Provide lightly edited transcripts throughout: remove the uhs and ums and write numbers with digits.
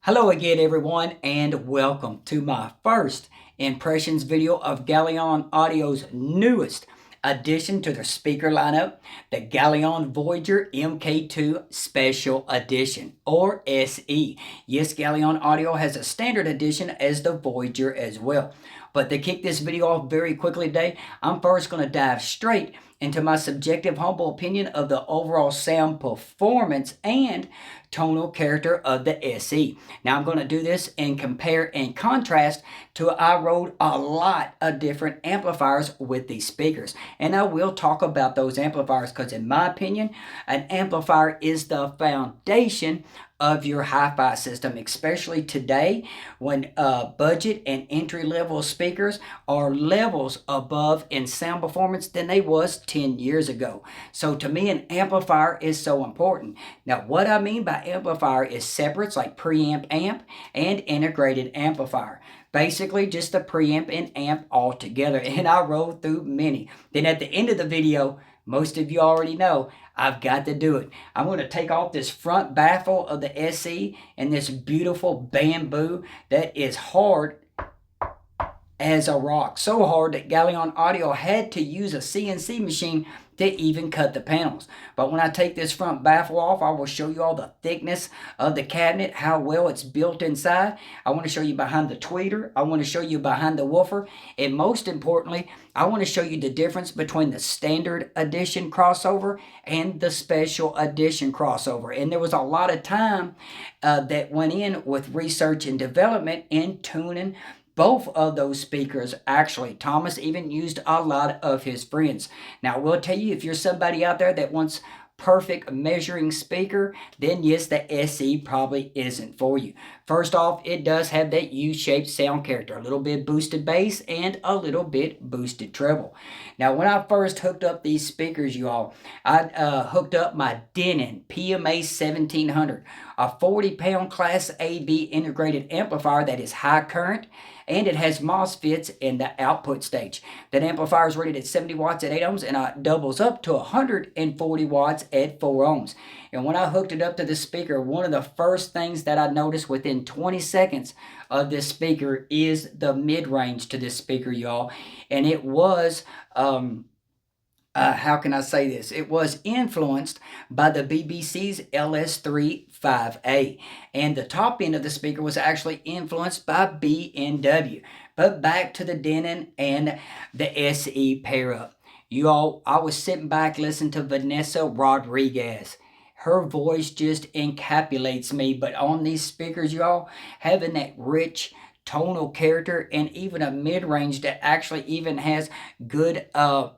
Hello again, everyone, and welcome to my first impressions video of Galion Audio's newest addition to their speaker lineup, the Galion Voyager MK2 Special Edition, or SE. Yes, Galion Audio has a standard edition as the Voyager as well. But to kick this video off very quickly today, I'm first going to dive straight into my subjective humble opinion of the overall sound performance and tonal character of the SE. Now I'm going to do this and compare and contrast to I rode a lot of different amplifiers with these speakers. And I will talk about those amplifiers because in my opinion, an amplifier is the foundation of your hi-fi system, especially today when budget and entry-level speakers are levels above in sound performance than they was 10 years ago. So to me, an amplifier is so important. Now, what I mean by amplifier is separates like preamp, amp, and integrated amplifier. Basically, just the preamp and amp all together. And I rolled through many. Then at the end of the video, most of you already know, I've got to do it. I'm going to take off this front baffle of the SE and this beautiful bamboo that is hard as a rock. So hard that Galion Audio had to use a CNC machine to even cut the panels. But when I take this front baffle off, I will show you all the thickness of the cabinet, how well it's built inside. I want to show you behind the tweeter. I want to show you behind the woofer. And most importantly, I want to show you the difference between the standard edition crossover and the special edition crossover. And there was a lot of time that went in with research and development and tuning both of those speakers. Actually, Thomas even used a lot of his friends. Now, I will tell you, if you're somebody out there that wants perfect measuring speaker, then yes, the SE probably isn't for you. First off, it does have that U-shaped sound character, a little bit boosted bass and a little bit boosted treble. Now, when I first hooked up these speakers, you all, I hooked up my Denon PMA 1700, a 40-pound Class AB integrated amplifier that is high current, and it has MOSFETs in the output stage. That amplifier is rated at 70 watts at 8 ohms and it doubles up to 140 watts at 4 ohms. And when I hooked it up to the speaker, one of the first things that I noticed within 20 seconds of this speaker is the mid-range to this speaker, y'all. And it was how can I say this? It was influenced by the BBC's LS3 5A. And the top end of the speaker was actually influenced by B&W. But back to the Denon and the SE pair up. You all, I was sitting back listening to Vanessa Rodriguez. Her voice just encapsulates me. But on these speakers, y'all, having that rich tonal character and even a mid-range that actually even has good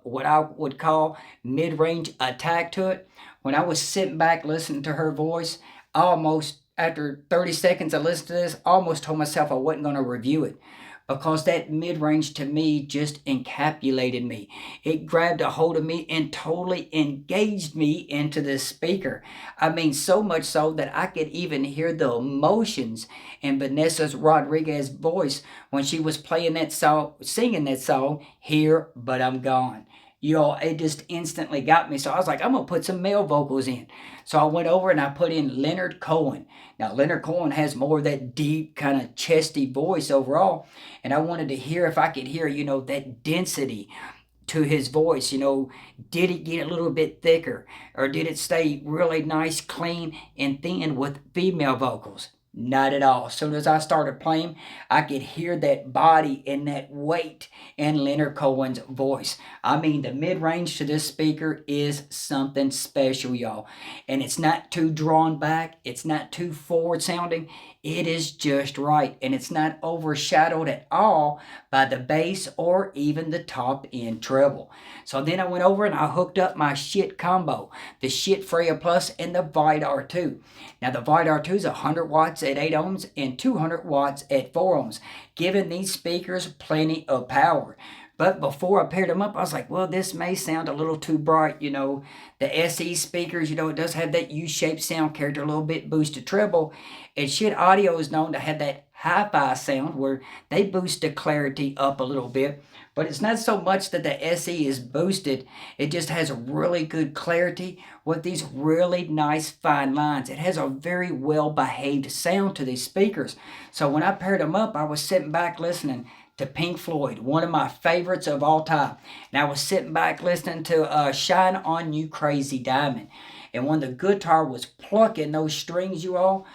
what I would call mid-range attack to it. When I was sitting back listening to her voice, almost after 30 seconds of listening to this, I almost told myself I wasn't going to review it, because that mid-range to me just encapsulated me. It grabbed a hold of me and totally engaged me into this speaker. I mean, so much so that I could even hear the emotions in Vanessa Rodriguez's voice when she was playing that song, singing that song, Here But I'm Gone. You know, it just instantly got me. So I was like, I'm going to put some male vocals in. So I went over and I put in Leonard Cohen. Now, Leonard Cohen has more of that deep, kind of chesty voice overall. And I wanted to hear if I could hear, you know, that density to his voice. You know, did it get a little bit thicker? Or did it stay really nice, clean, and thin with female vocals? Not at all. As soon as I started playing, I could hear that body and that weight in Leonard Cohen's voice. I mean, the mid-range to this speaker is something special, y'all. And it's not too drawn back. It's not too forward sounding. It is just right. And it's not overshadowed at all by the bass or even the top end treble. So then I went over and I hooked up my shit combo, the Shit Freya Plus and the Vidar 2. Now the Vidar 2 is 100 watts at 8 ohms and 200 watts at 4 ohms, giving these speakers plenty of power. But before I paired them up, I was like, well, this may sound a little too bright. You know, the SE speakers, you know, it does have that U-shaped sound character, a little bit boosted treble. And Shit Audio is known to have that hi-fi sound where they boost the clarity up a little bit. But it's not so much that the SE is boosted, it just has a really good clarity with these really nice fine lines. It has a very well behaved sound to these speakers. So when I paired them up, I was sitting back listening to Pink Floyd, one of my favorites of all time. And I was sitting back listening to Shine On You Crazy Diamond. And when the guitar was plucking those strings, you all,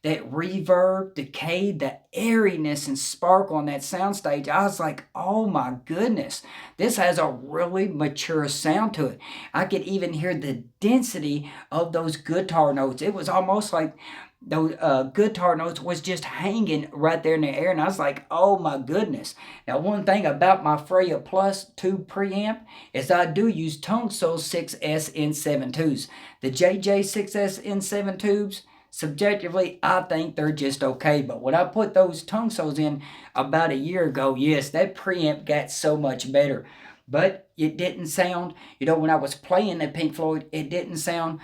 that reverb, decay, the airiness and sparkle on that soundstage, I was like, oh my goodness, this has a really mature sound to it. I could even hear the density of those guitar notes. It was almost like those guitar notes was just hanging right there in the air, and I was like, oh my goodness. Now, one thing about my Freya Plus 2 preamp is I do use Tungso 6S N7 tubes. The JJ 6S N7 tubes, subjectively, I think they're just okay. But when I put those Tungsos in about a year ago, yes, that preamp got so much better. But it didn't sound, when I was playing the Pink Floyd, it didn't sound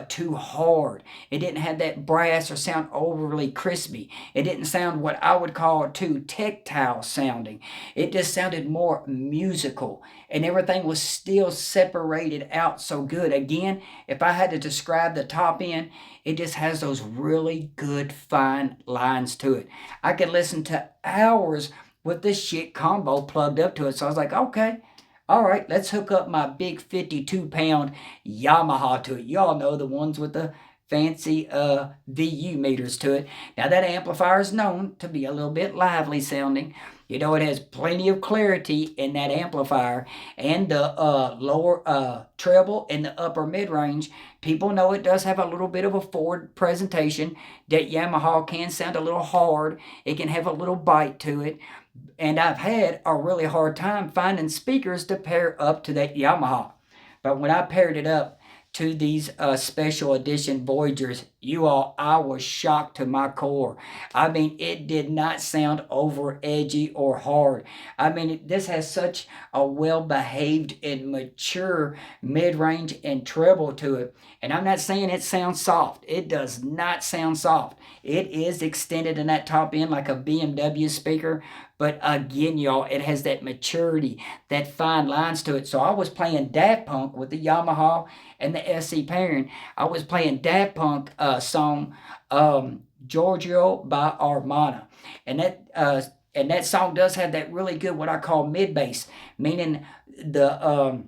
too hard. It didn't have that brass or sound overly crispy. It didn't sound what I would call too tactile sounding. It just sounded more musical, and everything was still separated out so good. Again, if I had to describe the top end, it just has those really good fine lines to it. I could listen to hours with this shit combo plugged up to it. So I was like, okay, all right, let's hook up my big 52-pound Yamaha to it. Y'all know the ones with the fancy VU meters to it. Now, that amplifier is known to be a little bit lively sounding. It has plenty of clarity in that amplifier, and the lower treble and the upper mid-range. People know it does have a little bit of a forward presentation. That Yamaha can sound a little hard. It can have a little bite to it. And I've had a really hard time finding speakers to pair up to that Yamaha. But when I paired it up to these special edition Voyagers, I was shocked to my core. I mean, it did not sound over edgy or hard. I mean, this has such a well-behaved and mature mid-range and treble to it. And I'm not saying it sounds soft. It does not sound soft. It is extended in that top end like a BMW speaker. But again, y'all, it has that maturity, that fine lines to it. So I was playing Daft Punk with the Yamaha and the SE pairing. I was playing Daft Punk song Giorgio by Armada. And that song does have that really good, what I call mid bass, meaning the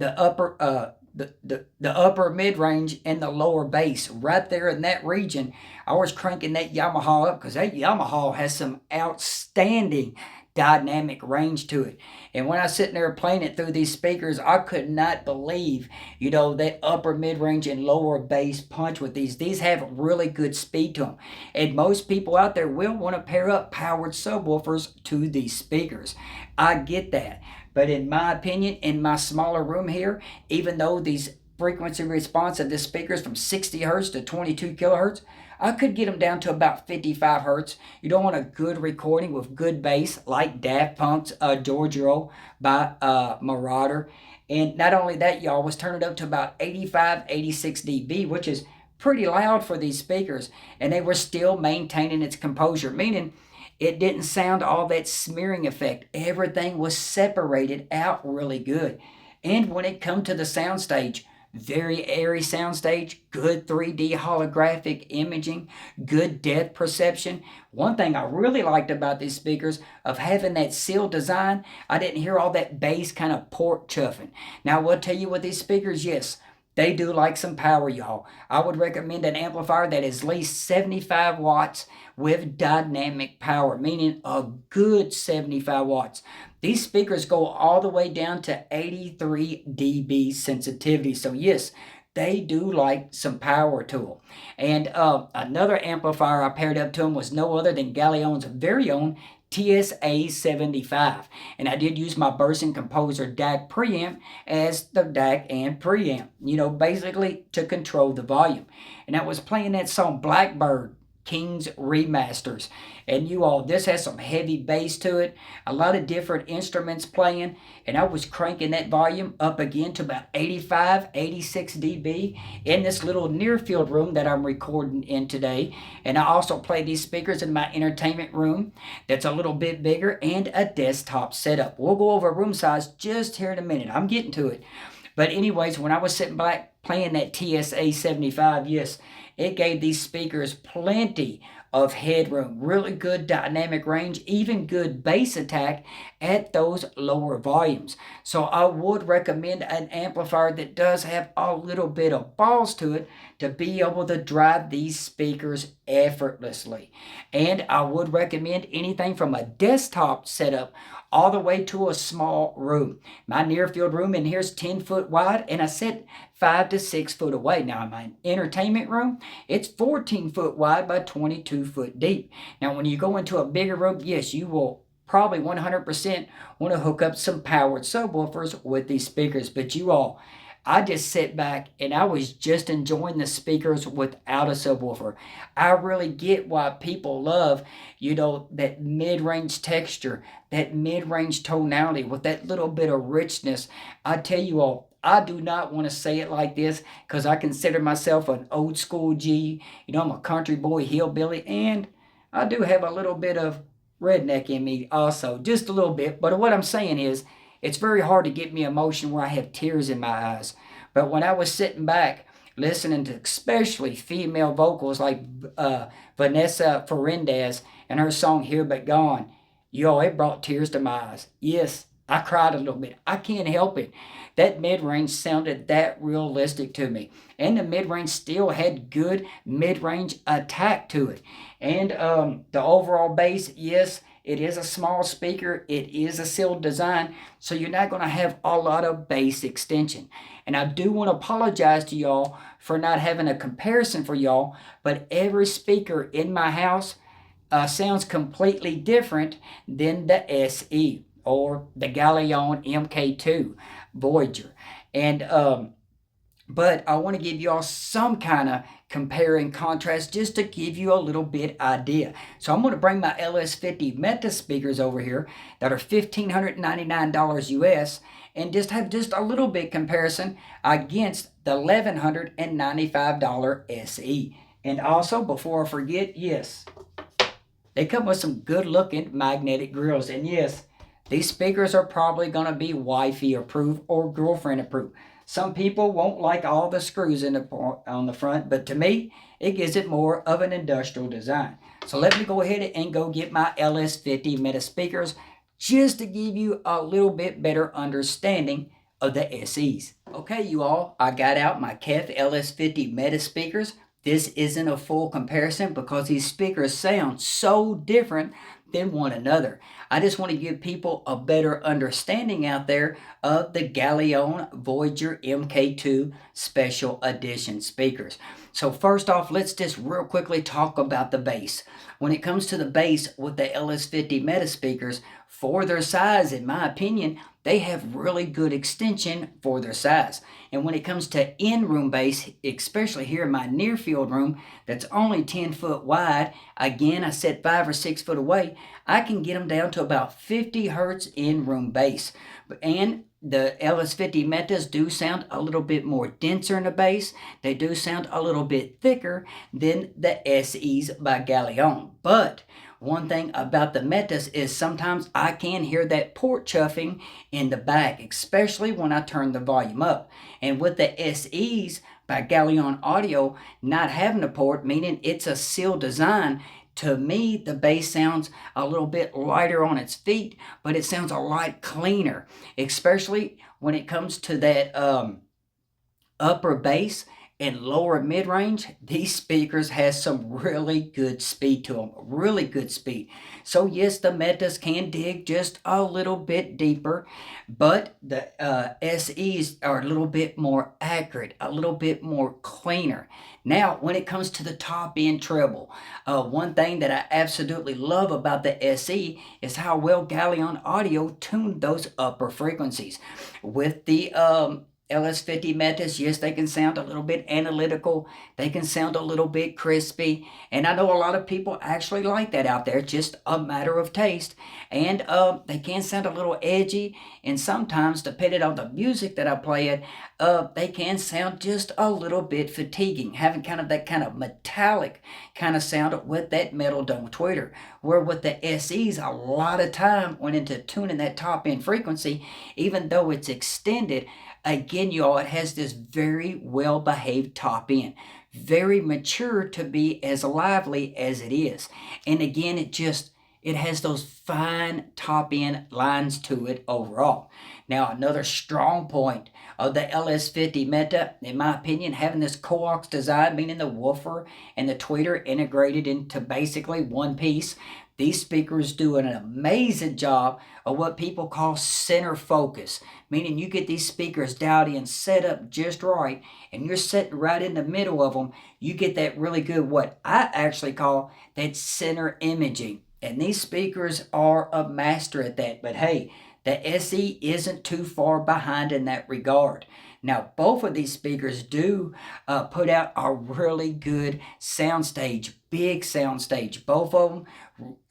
upper the upper mid range and the lower bass right there in that region. I was cranking that Yamaha up because that Yamaha has some outstanding dynamic range to it. And when I was sitting there playing it through these speakers, I could not believe, that upper mid-range and lower bass punch with these. These have really good speed to them. And most people out there will want to pair up powered subwoofers to these speakers. I get that. But in my opinion, in my smaller room here, even though these frequency response of the speakers from 60 hertz to 22 kilohertz, I could get them down to about 55 hertz. You don't want a good recording with good bass like Daft Punk's Giorgio by Marauder. And not only that, y'all, was turning it up to about 85, 86 dB, which is pretty loud for these speakers. And they were still maintaining its composure, meaning it didn't sound all that smearing effect. Everything was separated out really good. And when it come to the soundstage, very airy soundstage, good 3D holographic imaging, good depth perception. One thing I really liked about these speakers of having that seal design, I didn't hear all that bass kind of pork chuffing. Now, I will tell you with these speakers, yes, they do like some power, y'all. I would recommend an amplifier that is at least 75 watts with dynamic power, meaning a good 75 watts. These speakers go all the way down to 83 dB sensitivity. So yes, they do like some power to them. And another amplifier I paired up to them was no other than Galion's very own TSA-75. And I did use my Burson Composer DAC preamp as the DAC and preamp, basically to control the volume. And I was playing that song Blackbird King's remasters. And you all, this has some heavy bass to it, a lot of different instruments playing, and I was cranking that volume up again to about 85, 86 dB in this little near field room that I'm recording in today. And I also play these speakers in my entertainment room that's a little bit bigger, and a desktop setup. We'll go over room size just here in a minute. I'm getting to it. But anyways, when I was sitting back playing that TSA-75, yes, it gave these speakers plenty of headroom, really good dynamic range, even good bass attack at those lower volumes. So I would recommend an amplifier that does have a little bit of balls to it to be able to drive these speakers effortlessly. And I would recommend anything from a desktop setup all the way to a small room. My near field room in here is 10 foot wide, and I sit 5 to 6 foot away. Now in my entertainment room, it's 14 foot wide by 22 foot deep. Now when you go into a bigger room, yes, you will probably 100% want to hook up some powered subwoofers with these speakers. But you all, I just sit back and I was just enjoying the speakers without a subwoofer. I really get why people love, that mid-range texture, that mid-range tonality with that little bit of richness. I tell you all, I do not want to say it like this because I consider myself an old school G. I'm a country boy hillbilly, and I do have a little bit of redneck in me also, just a little bit. But what I'm saying is, it's very hard to get me emotion where I have tears in my eyes. But when I was sitting back listening to especially female vocals like Vanessa Ferrandez and her song Here But Gone, it brought tears to my eyes. Yes, I cried a little bit. I can't help it. That mid-range sounded that realistic to me. And the mid-range still had good mid-range attack to it. And the overall bass, yes, it is a small speaker. It is a sealed design, so you're not going to have a lot of bass extension. And I do want to apologize to y'all for not having a comparison for y'all, but every speaker in my house sounds completely different than the SE or the Galion MK2 Voyager. And but I want to give y'all some kind of compare and contrast just to give you a little bit idea. So I'm going to bring my LS50 Meta speakers over here that are $1,599 US and just have just a little bit comparison against the $1,195 SE. And also, before I forget, yes, they come with some good looking magnetic grills. And yes, these speakers are probably going to be wifey approved or girlfriend approved. Some people won't like all the screws on the front, but to me, it gives it more of an industrial design. So let me go ahead and go get my LS50 Meta speakers just to give you a little bit better understanding of the SEs. Okay, you all, I got out my KEF LS50 Meta speakers. This isn't a full comparison because these speakers sound so different than one another. I just want to give people a better understanding out there of the Galion Voyager MK2 Special Edition speakers. So first off, let's just real quickly talk about the bass. When it comes to the bass with the LS50 Meta speakers, for their size, in my opinion, they have really good extension for their size. And when it comes to in-room bass, especially here in my near field room that's only 10 foot wide, again, I said 5 or 6 foot away, I can get them down to about 50 hertz in-room bass. And the LS50 Metas do sound a little bit more denser in the bass. They do sound a little bit thicker than the SEs by Galion. But one thing about the Metas is sometimes I can hear that port chuffing in the back, especially when I turn the volume up. And with the SEs by Galion Audio not having a port, meaning it's a sealed design, to me, the bass sounds a little bit lighter on its feet, but it sounds a lot cleaner, especially when it comes to that upper bass and lower mid-range. These speakers has some really good speed to them, really good speed. So yes, the Metas can dig just a little bit deeper, but the SEs are a little bit more accurate, a little bit more cleaner. Now, when it comes to the top end treble, one thing that I absolutely love about the SE is how well Galion Audio tuned those upper frequencies. With the LS50 Metas, yes, they can sound a little bit analytical. They can sound a little bit crispy. And I know a lot of people actually like that out there. It's just a matter of taste. And they can sound a little edgy. And sometimes, depending on the music that I play it, they can sound just a little bit fatiguing. Having kind of that kind of metallic kind of sound with that metal dome tweeter. Where with the SEs, a lot of time went into tuning that top end frequency, even though it's extended. Again, y'all, it has this very well behaved top end, very mature to be as lively as it is. And again, it has those fine top end lines to it overall. Now, another strong point of the LS50 Meta, in my opinion, having this coax design, meaning the woofer and the tweeter integrated into basically one piece. These speakers do an amazing job of what people call center focus, meaning you get these speakers dialed in, set up just right, and you're sitting right in the middle of them. You get that really good, what I actually call that center imaging. And these speakers are a master at that. But hey, the SE isn't too far behind in that regard. Now, both of these speakers do put out a really good soundstage, big soundstage. Both of them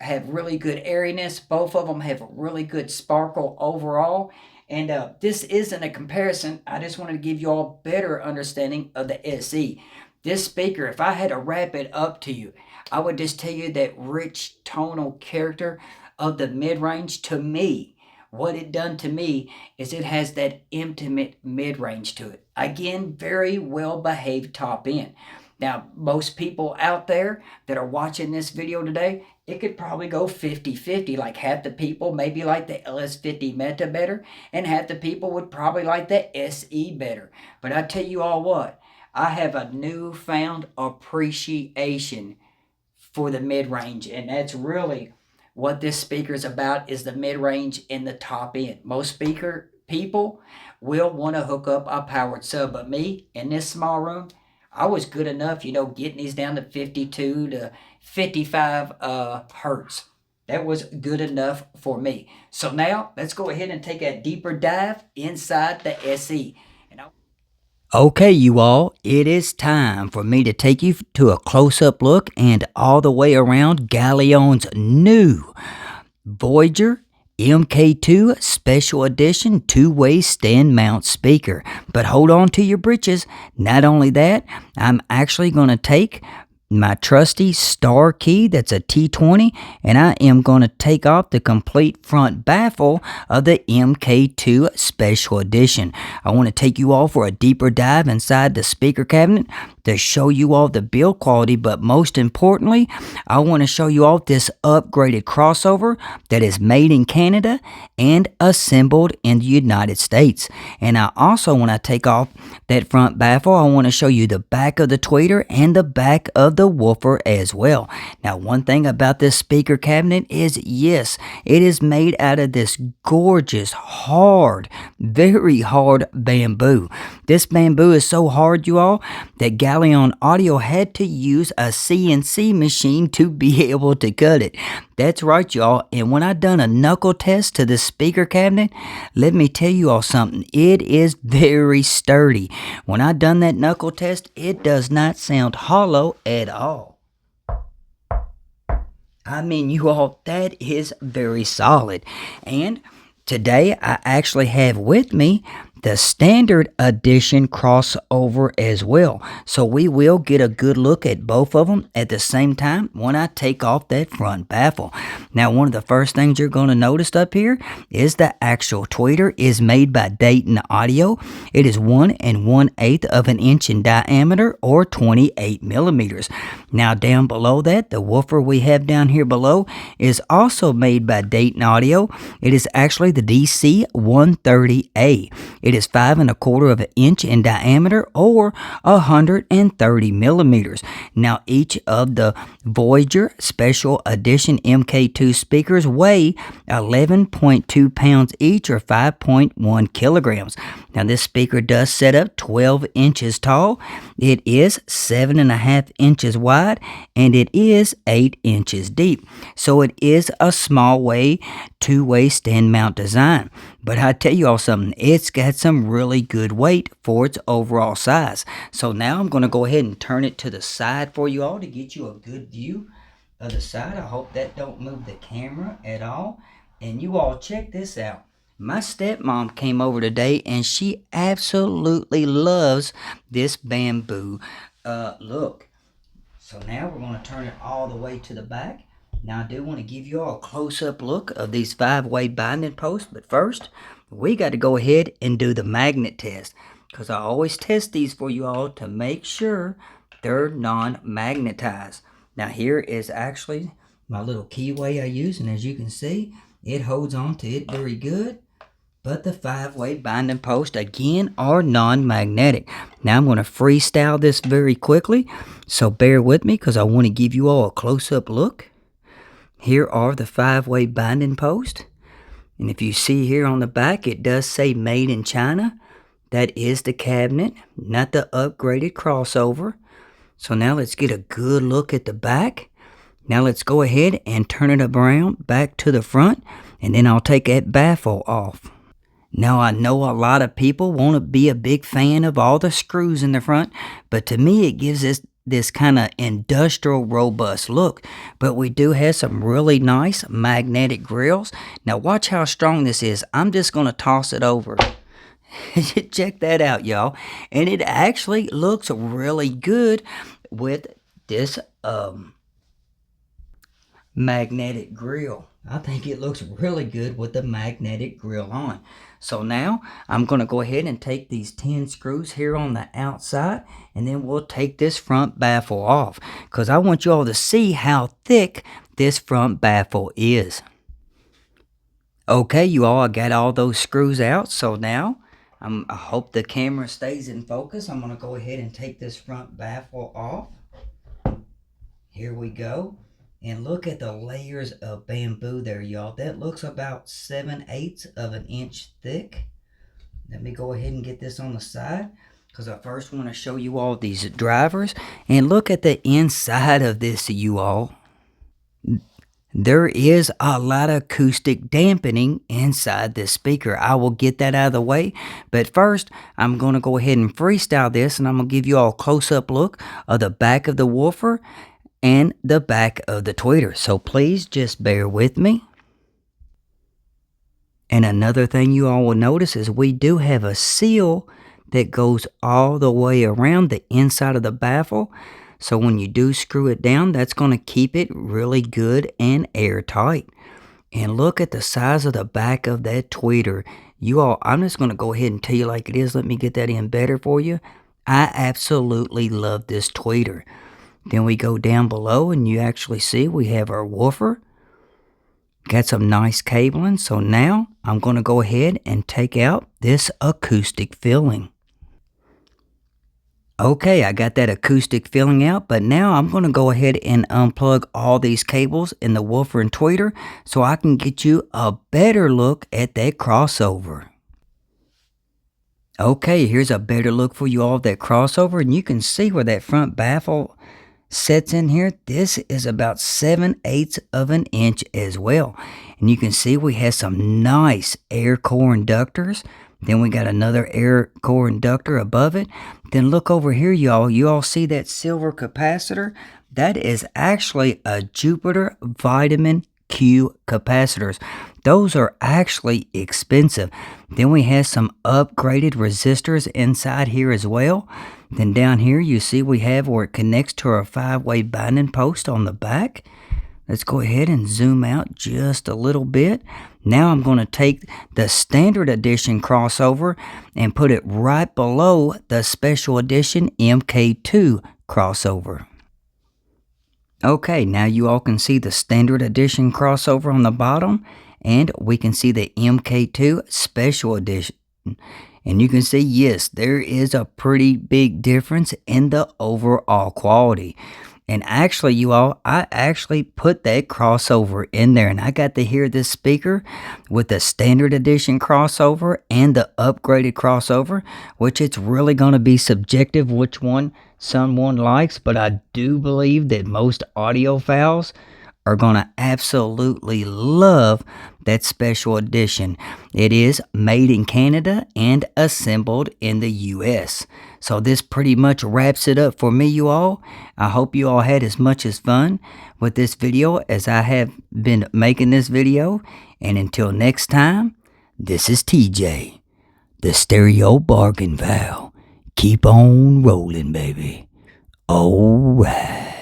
have really good airiness. Both of them have really good sparkle overall. And this isn't a comparison. I just wanted to give you all a better understanding of the SE. This speaker, if I had to wrap it up to you, I would just tell you that rich tonal character of the mid-range. To me, what it done to me is it has that intimate mid-range to it. Again, very well behaved top end. Now, most people out there that are watching this video today, it could probably go 50-50. Like half the people maybe like the LS50 Meta better, and half the people would probably like the SE better. But I tell you all what, I have a newfound appreciation for the mid-range, and that's really what this speaker is about, is the mid-range and the top end. Most people will want to hook up a powered sub, but me, in this small room, I was good enough, getting these down to 52 to 55 hertz. That was good enough for me. So now, let's go ahead and take a deeper dive inside the SE. Okay, you all, it is time for me to take you to a close-up look and all the way around Galion's new Voyager MK2 Special Edition two-way stand mount speaker. But hold on to your britches. Not only that, I'm actually going to take my trusty star key, that's a T20, and I am going to take off the complete front baffle of the MK2 Special Edition. I want to take you all for a deeper dive inside the speaker cabinet to show you all the build quality, but most importantly, I want to show you all this upgraded crossover that is made in Canada and assembled in the United States. And I also, when I take off that front baffle, I want to show you the back of the tweeter and the back of the woofer as well. Now, one thing about this speaker cabinet is, yes, it is made out of this gorgeous, hard, very hard bamboo. This bamboo is so hard, you all, that Galion Audio had to use a CNC machine to be able to cut it. That's right, y'all. And when I done a knuckle test to the speaker cabinet, let me tell you all something. It is very sturdy. When I done that knuckle test, it does not sound hollow at all. I mean, you all, that is very solid. And today, I actually have with me the standard edition crossover as well. So we will get a good look at both of them at the same time when I take off that front baffle. Now, one of the first things you're going to notice up here is the actual tweeter is made by Dayton Audio. It is 1 1/8 of an inch in diameter, or 28 millimeters. Now, down below that, the woofer we have down here below is also made by Dayton Audio. It is actually the DC-130A. It is 5 1/4 of an inch in diameter, or 130 millimeters. Now, each of the Voyager Special Edition MK2 speakers weigh 11.2 pounds each, or 5.1 kilograms. Now this speaker does set up 12 inches tall. It is 7.5 inches wide, and it is 8 inches deep. So it is a small way, two-way stand mount design. But I tell you all something, it's got some really good weight for its overall size. So now I'm going to go ahead and turn it to the side for you all to get you a good view of the side. I hope that don't move the camera at all. And you all check this out. My stepmom came over today and she absolutely loves this bamboo look. So now we're going to turn it all the way to the back. Now I do want to give you all a close-up look of these 5-way binding posts. But first, we got to go ahead and do the magnet test, because I always test these for you all to make sure they're non-magnetized. Now here is actually my little keyway I use, and as you can see, it holds on to it very good. But the 5-way binding posts, again, are non-magnetic. Now I'm going to freestyle this very quickly, so bear with me because I want to give you all a close-up look. Here are the 5-way binding posts. And if you see here on the back, it does say Made in China. That is the cabinet, not the upgraded crossover. So now let's get a good look at the back. Now let's go ahead and turn it around back to the front, and then I'll take that baffle off. Now I know a lot of people won't be a big fan of all the screws in the front, but to me it gives this kind of industrial robust look. But we do have some really nice magnetic grills. Now watch how strong this is. I'm just going to toss it over. Check that out, y'all. And it actually looks really good with this magnetic grill. I think it looks really good with the magnetic grill on. So now I'm going to go ahead and take these 10 screws here on the outside, and then we'll take this front baffle off, because I want you all to see how thick this front baffle is. Okay, you all, I got all those screws out. So now I hope the camera stays in focus. I'm going to go ahead and take this front baffle off. Here we go. And look at the layers of bamboo there, y'all. That looks about 7/8 of an inch thick. Let me go ahead and get this on the side, because I first want to show you all these drivers. And look at the inside of this, you all. There is a lot of acoustic dampening inside this speaker. I will get that out of the way. But first, I'm going to go ahead and freestyle this, and I'm going to give you all a close-up look of the back of the woofer and the back of the tweeter. So please just bear with me. And another thing you all will notice is we do have a seal that goes all the way around the inside of the baffle. So when you do screw it down, that's going to keep it really good and airtight. And look at the size of the back of that tweeter. You all, I'm just going to go ahead and tell you like it is. Let me get that in better for you. I absolutely love this tweeter. Then we go down below and you actually see we have our woofer. Got some nice cabling. So now I'm going to go ahead and take out this acoustic filling. Okay, I got that acoustic filling out, but now I'm going to go ahead and unplug all these cables in the woofer and tweeter so I can get you a better look at that crossover. Okay, here's a better look for you all of that crossover, and you can see where that front baffle sets in here. This is about 7/8 of an inch as well. And you can see we have some nice air core inductors. Then we got another air core inductor above it. Then look over here, y'all. You all see that silver capacitor? That is actually a Jupiter Vitamin Q capacitors. Those are actually expensive. Then we have some upgraded resistors inside here as well. Then down here you see we have where it connects to our 5-way binding post on the back. Let's go ahead and zoom out just a little bit. Now I'm going to take the standard edition crossover and put it right below the special edition MK2 crossover. Okay, now you all can see the standard edition crossover on the bottom, and we can see the MK2 special edition. And you can see, yes, there is a pretty big difference in the overall quality. And actually, you all, I actually put that crossover in there, and I got to hear this speaker with the standard edition crossover and the upgraded crossover, which it's really going to be subjective which one someone likes, but I do believe that most audiophiles are going to absolutely love that special edition. It is made in Canada and assembled in the US. So this pretty much wraps it up for me, you all. I hope you all had as much as fun with this video as I have been making this video. And until next time, this is TJ, the Stereo-Bargainphile. Keep on rolling, baby. All right.